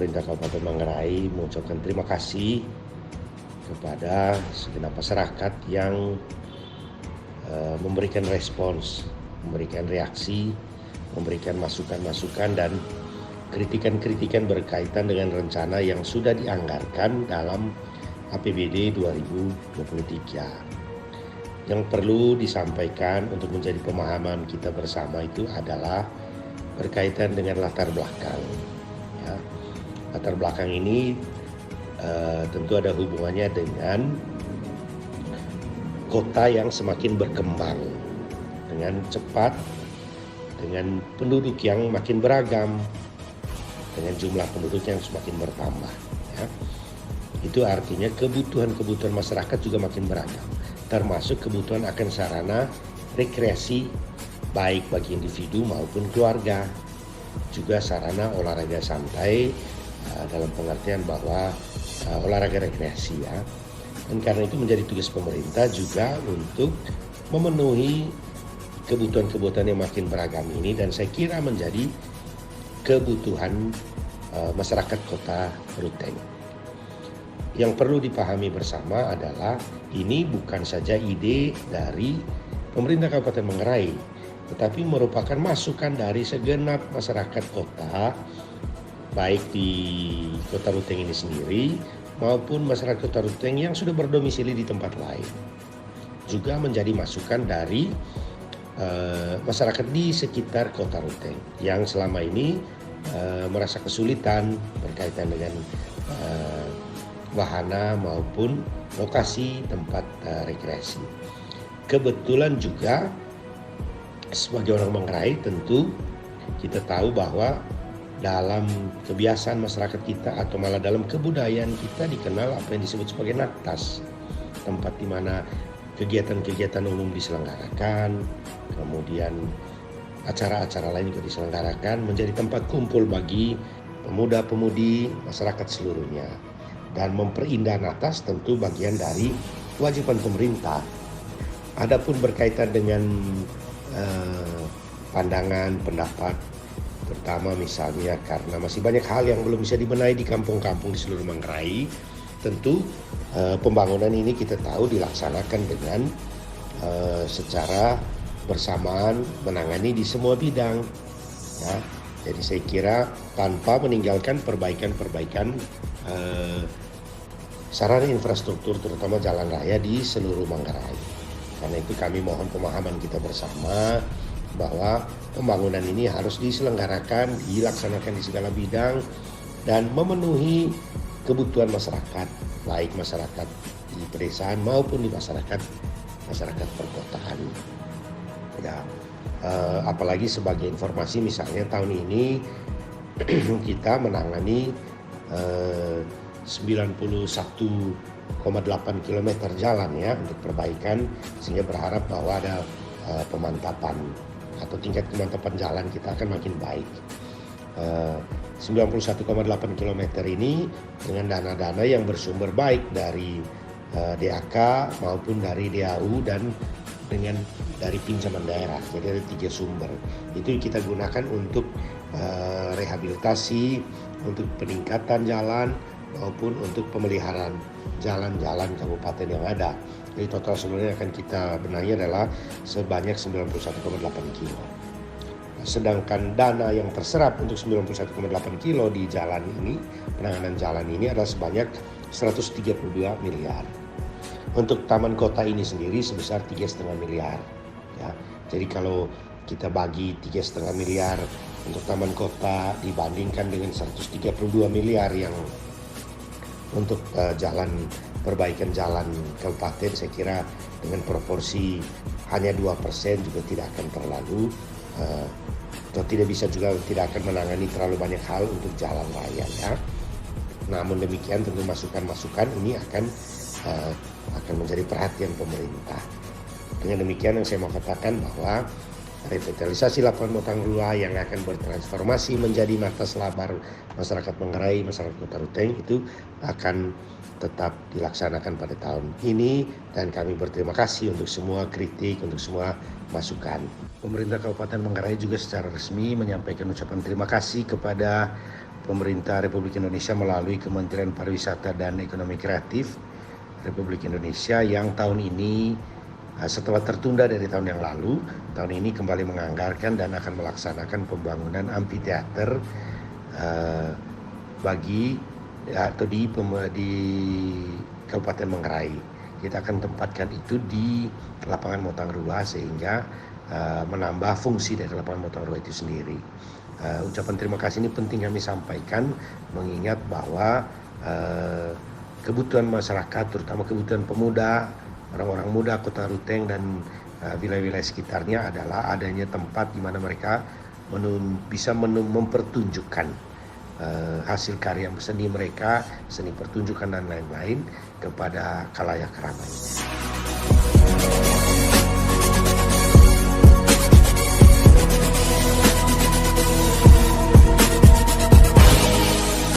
pemerintah Kabupaten Manggarai mengucapkan terima kasih kepada segenap masyarakat yang memberikan respons, memberikan reaksi, memberikan masukan-masukan dan kritikan-kritikan berkaitan dengan rencana yang sudah dianggarkan dalam APBD 2023. Yang perlu disampaikan untuk menjadi pemahaman kita bersama itu adalah berkaitan dengan latar belakang. Ya. Latar belakang ini tentu ada hubungannya dengan kota yang semakin berkembang dengan cepat, dengan penduduk yang makin beragam, dengan jumlah penduduk yang semakin bertambah. Ya. Itu artinya kebutuhan-kebutuhan masyarakat juga makin beragam, termasuk kebutuhan akan sarana rekreasi baik bagi individu maupun keluarga, juga sarana olahraga santai dalam pengertian bahwa olahraga rekreasi ya. Dan karena itu menjadi tugas pemerintah juga untuk memenuhi kebutuhan-kebutuhan yang makin beragam ini, dan saya kira menjadi kebutuhan masyarakat Kota Ruteng. Yang perlu dipahami bersama adalah ini bukan saja ide dari pemerintah Kabupaten Manggarai, tetapi merupakan masukan dari segenap masyarakat kota, baik di Kota Ruteng ini sendiri maupun masyarakat Kota Ruteng yang sudah berdomisili di tempat lain. Juga menjadi masukan dari masyarakat di sekitar Kota Ruteng yang selama ini merasa kesulitan berkaitan dengan wahana maupun lokasi tempat rekreasi. Kebetulan juga sebagai orang Manggarai tentu kita tahu bahwa dalam kebiasaan masyarakat kita atau malah dalam kebudayaan kita dikenal apa yang disebut sebagai naktas, tempat di mana kegiatan-kegiatan umum diselenggarakan, kemudian acara-acara lain juga diselenggarakan, menjadi tempat kumpul bagi pemuda-pemudi masyarakat seluruhnya. Dan memperindah naktas tentu bagian dari kewajiban pemerintah. Adapun berkaitan dengan pandangan, pendapat, terutama misalnya karena masih banyak hal yang belum bisa dibenahi di kampung-kampung di seluruh Manggarai, tentu pembangunan ini kita tahu dilaksanakan dengan secara bersamaan menangani di semua bidang. Ya. Jadi saya kira tanpa meninggalkan perbaikan-perbaikan sarana infrastruktur terutama jalan raya di seluruh Manggarai. Karena itu kami mohon pemahaman kita bersama bahwa pembangunan ini harus diselenggarakan, dilaksanakan di segala bidang dan memenuhi kebutuhan masyarakat, baik masyarakat di pedesaan maupun di masyarakat perkotaan. Ya, apalagi sebagai informasi misalnya tahun ini kita menangani 91,8 km jalan ya untuk perbaikan, sehingga berharap bahwa ada pemantapan atau tingkat kemantapan jalan kita akan makin baik. 91,8 km ini dengan dana-dana yang bersumber baik dari DAK maupun dari DAU dan dari pinjaman daerah. Jadi ada 3 sumber. Itu kita gunakan untuk rehabilitasi, untuk peningkatan jalan maupun untuk pemeliharaan jalan-jalan kabupaten yang ada. Jadi total sebenarnya akan kita benahi adalah sebanyak 91,8 kilo. Sedangkan dana yang terserap untuk 91,8 kilo di jalan ini, penanganan jalan ini adalah sebanyak 132 miliar. Untuk taman kota ini sendiri sebesar 3,5 miliar. Ya, jadi kalau kita bagi 3,5 miliar untuk taman kota dibandingkan dengan 132 miliar yang untuk perbaikan jalan kabupaten, saya kira dengan proporsi hanya 2% juga tidak akan terlalu atau tidak akan menangani terlalu banyak hal untuk jalan raya ya. Namun demikian tentu masukan-masukan ini akan menjadi perhatian pemerintah. Dengan demikian yang saya mau katakan bahwa revitalisasi lapangan Motangrua yang akan bertransformasi menjadi mata selabar masyarakat Manggarai, masyarakat Kota Ruteng itu akan tetap dilaksanakan pada tahun ini, dan kami berterima kasih untuk semua kritik, untuk semua masukan. Pemerintah Kabupaten Manggarai juga secara resmi menyampaikan ucapan terima kasih kepada pemerintah Republik Indonesia melalui Kementerian Pariwisata dan Ekonomi Kreatif Republik Indonesia yang tahun ini setelah tertunda dari tahun yang lalu, tahun ini kembali menganggarkan dan akan melaksanakan pembangunan amphitheater di Kabupaten Manggarai. Kita akan tempatkan itu di lapangan Motang Rua sehingga menambah fungsi dari lapangan Motang Rua itu sendiri. Ucapan terima kasih ini penting kami sampaikan mengingat bahwa kebutuhan masyarakat, terutama kebutuhan pemuda, orang-orang muda Kota Ruteng dan wilayah-wilayah sekitarnya adalah adanya tempat di mana mereka bisa mempertunjukkan hasil karya seni mereka, seni pertunjukan dan lain-lain kepada khalayak ramai.